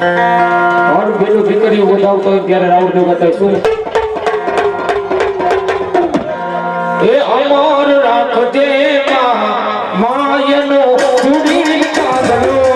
और बेलो દીકરીઓ વધાવતો હોય ત્યારે રાવણ ને બતાય શું એ અમર રાખજે માયનો ચૂડી કાઢલો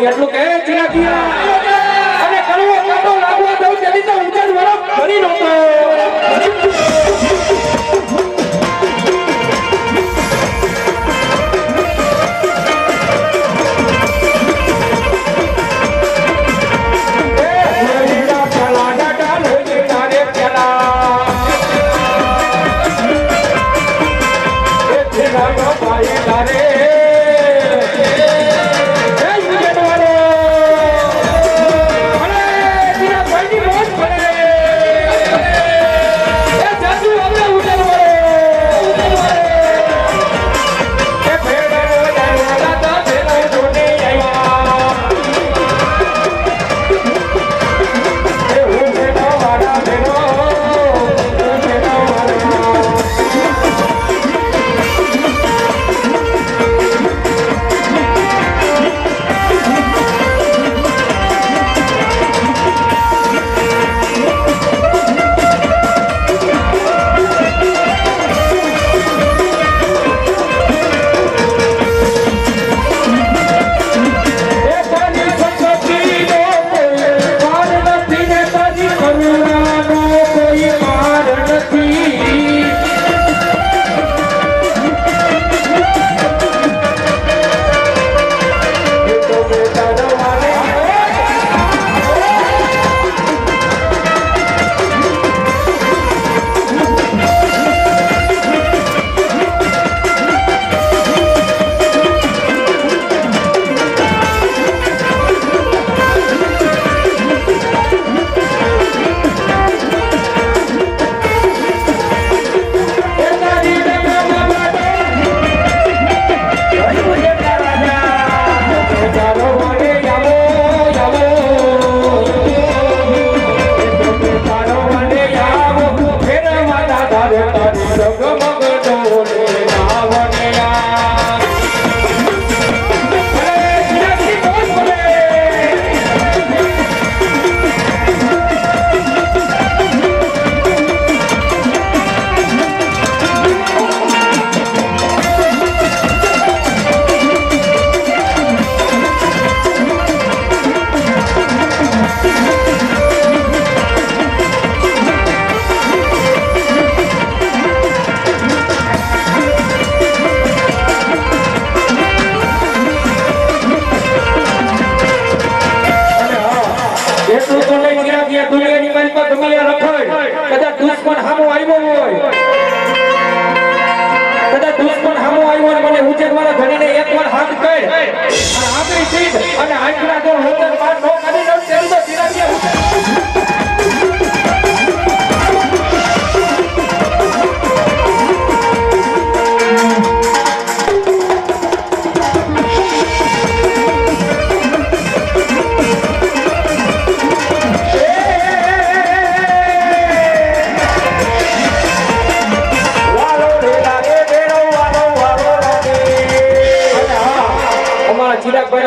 એટલું કે ચિરાગિયા અને કડવો કાંટો લાગવા દઉં તેથી તો ઉજર વરફ ભરી નહોતો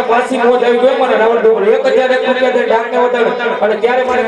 પાછી મોજ આવી ગયો મને રાવણ ઢોકળો 1001 રૂપિયા દે ડાકને વધારે અને ત્યારે મારે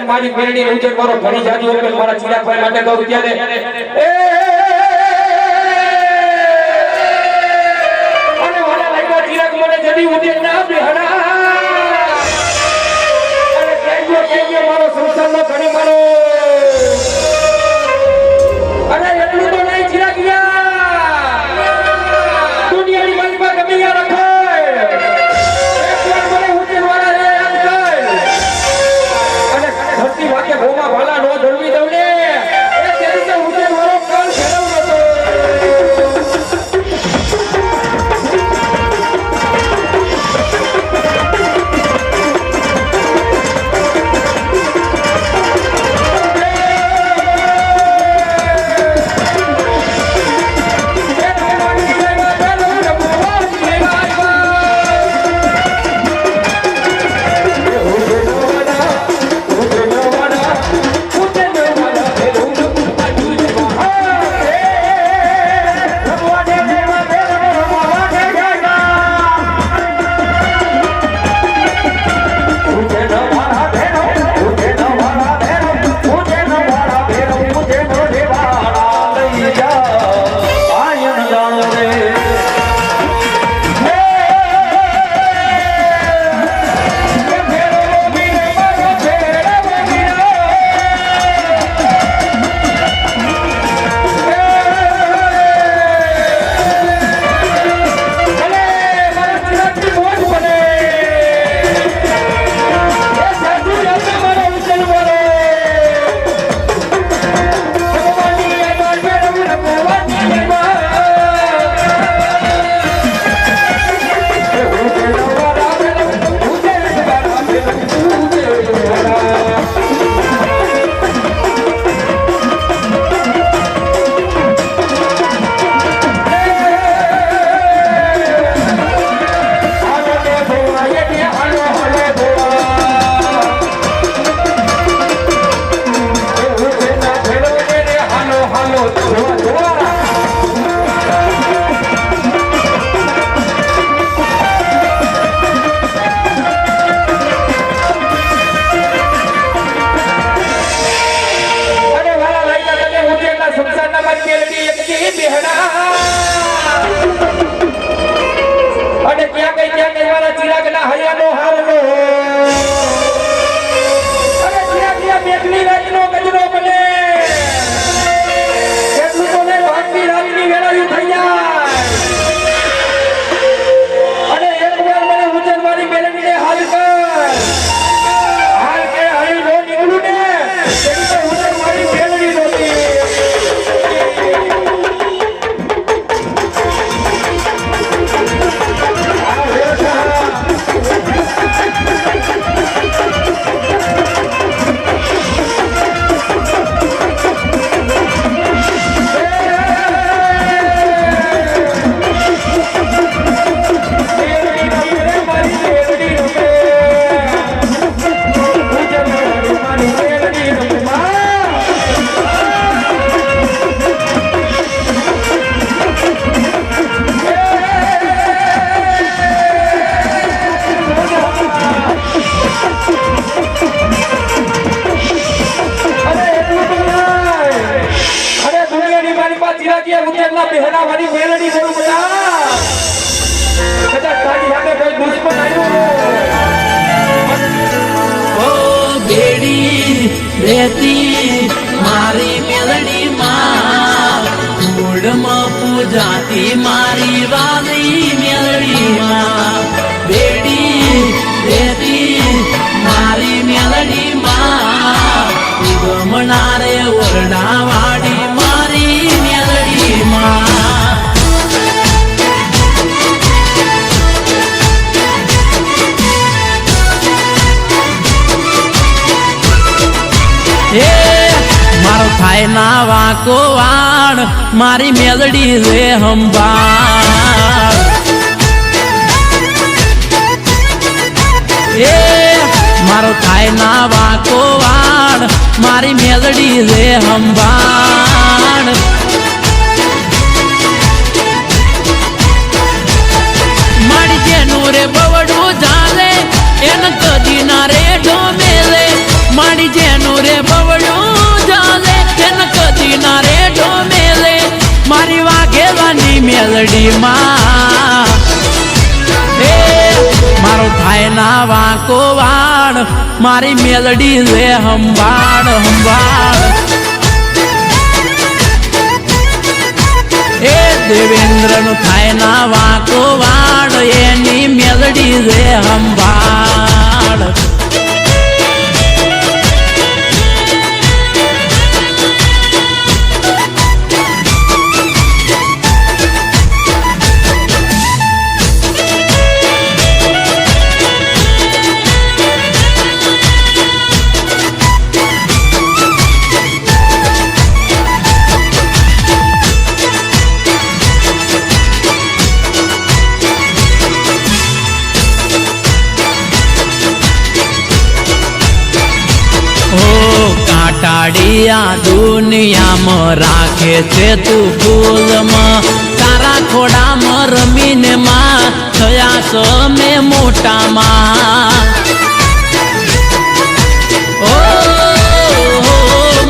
મારી મેરડી ઉજર મારો ઘણી જાજી વખત મારા ચિરાગભાઈ માટે દો રૂપિયા દે અને વાલા લાગ્યા ચિરાગ મને જડી ઉજર ના બેહડા અને કહેજો મારો સંસારનો ઘણી મારો અને એટલું તો નહીં ચિરાગિયા દુનિયાની મનમાં ગમે યા રખાય ભોમા ભાલા નો ધરવી દઉં ને એ તેરી ઉજે મારો કાલ ફેરવ નતો કે ઉજ્જૈનના બહેરાવાની મેલડી બોલું બધા કદાચ તારી સામે કોઈ દુશ્મન આવ્યો ઓ બેડી રહેતી મારી મેલડી માં કુળમાં પૂજાતી મારી વાલી મેલડી માં બેડી રહેતી મારી મેલડી માં ગમનારે ઓરડાવાડી મારી મેલડી માં મારો થાય ના વાકો વાણ મારી મેલડી રે હંભાળ મારો થાય ના વાકો વાણ મારી મેલડી રે હંભાળ મારી જેનું રે બવડું ઝાલે એને કદી ના રે ઢોમેલે મારી જેનું રે બવડું ઝાલે એને કદી ના રે ઢોમેલે મારી વાઘેવાની મેલડી માં મારો થાય ના વાંકો વાણ મારી મેલડી રે હંભાળ હંભાળ દેવેન્દ્ર નું થાય ના વાંકો વાણ એની મેલડી રે હંભાળ કાટાડિયા દુનિયામાં રાખે છે તું ફૂલમાં તારા ખોડામાં રમીને માં થયા સમે મોટામાં ઓ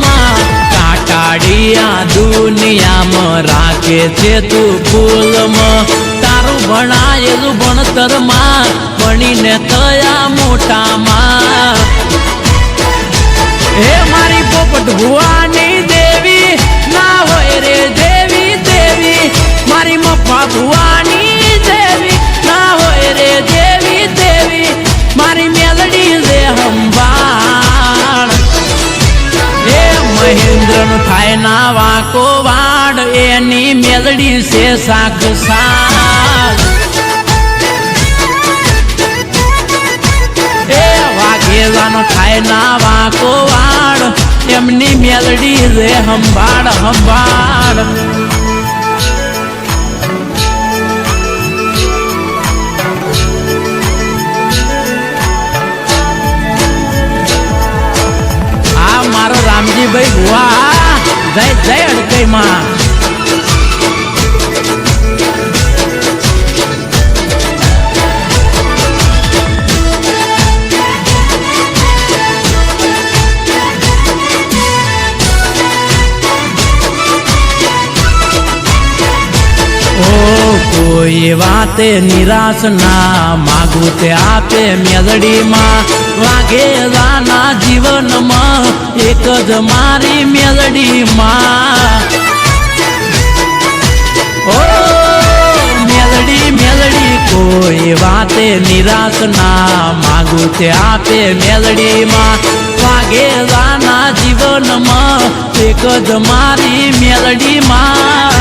માં કાટાડિયા દુનિયામાં રાખે છે તું ફૂલમાં તારું ભણાયેલું ભણતરમાં ભણીને થયા મોટામાં હે મારી પોપટ ભુવાની દેવી ના હોય રે દેવી દેવી મારી મફા ભુવાની દેવી ના હોય રે દેવી દેવી મારી મેલડી રે હંભાળ હે મહેન્દ્ર નું થાય ના વાંકો વાડ એની મેલડી છે સાખ સાખ વાઘેવાનો થાય ના વાંકો વાળ એમની મેલડી રે હંભાળ હંભાળ આ મારો રામજીભાઈ ભુવા જય જય અડકઈ માં કોઈ વાતે નિરાશ ના માગું તે આપે મેલડી માં વાઘેલાના જીવનમાં એક જ મારી મેલડી માં ઓ મેલડી મેલડી કોઈ વાતે નિરાશ ના માગું તે આપે મેલડી માં વાઘેલાના જીવનમાં એક જ મારી મેલડી માં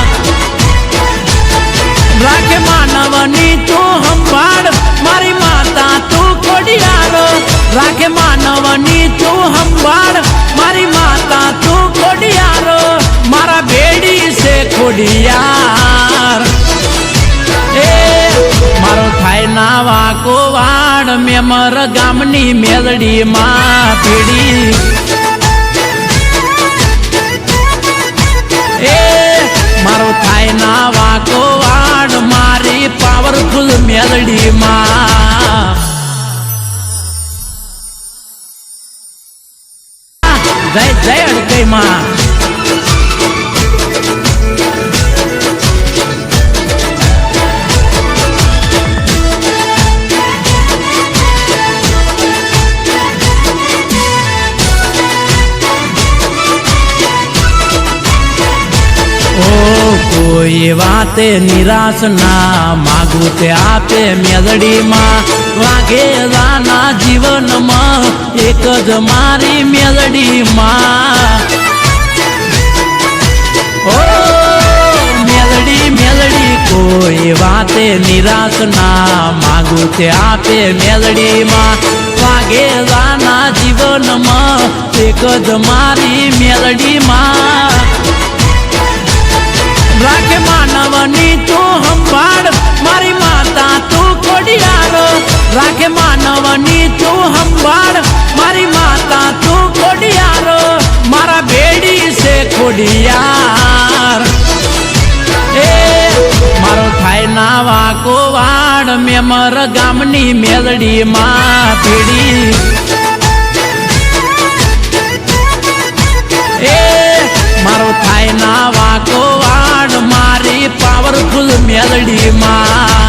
રાખે માનવની તું હંભાળ મારી માતા તું ખોડિયાર રાખે માનવની તું હંભાળ મારી માતા તું ખોડિયાર મારા બેડી છે ખોડિયાર મારો થાય ના વાંકો વાડ મેમર ગામની મેલડી માં પીડી મારો થાય ના વાંકો વાડ મારી પાવરફુલ મેલડી માં જય જય અડકઈ માં કોઈ વાતે નિરાશ ના માગું તે આપે મેલડીમાં વાઘેલાના જીવનમાં એક જ મારી મેલડીમાં ઓ મેલડી મેલડી કોઈ વાતે નિરાશ ના માગું તે આપે મેલડીમાં વાઘેલાના જીવનમાં એક જ મારી મેલડીમાં રાખે માનવની તું સંભાળ મારી માતા તું ખોડિયાર રાખે માનવની તું સંભાળ મારી માતા તું ખોડિયાર મારા બેડી છે ખોડિયાર એ મારો થાય ના વાકો વાડ મેમર ગામની મેલડી માં પીડી એ મારો થાય ના વાકો વાડ મારી પાવરફુલ મેલડી માં